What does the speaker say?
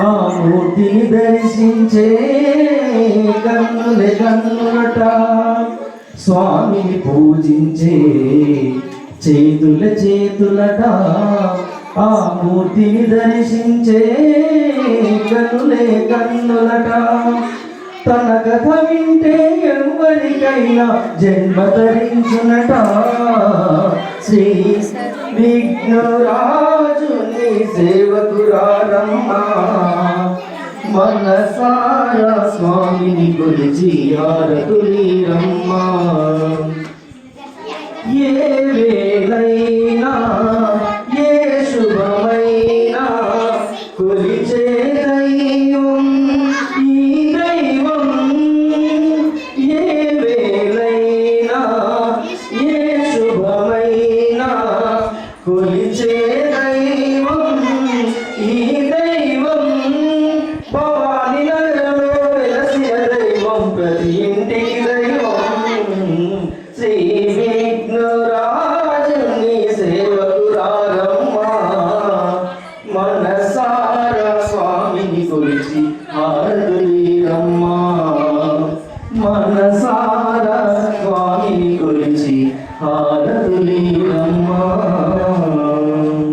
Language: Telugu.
ఆ మూర్తిని దర్శించే కన్నులే కన్నులట, స్వామిని పూజించే చేతుల చేతులట, ఆ మూర్తిని దర్శించే కన్నులే కన్నులట. తన కథ వింటే ఎవరికైనా జన్మ ధరించునట, శ్రీ విఘ్నరాజుని సేవకురారమ్మా, మనసారా స్వామిని కొలిచి హారతులీరమ్మా. ఏ వేళైనా ఏ శుభమైనా కొలిచే దైవం ఈ దైవం, ఏ వేళైనా ఏ శుభమైనా కొలిచే దైవం ఈ దైవం, భవాని నగరంలో వెలసిన దైవం ప్రతి ఇంటికి దైవం, శ్రీ విఘ్నరాజుని సేవకురారమ్మా, మనసారా స్వామిని కొలిచి హారతులీరమ్మా, మన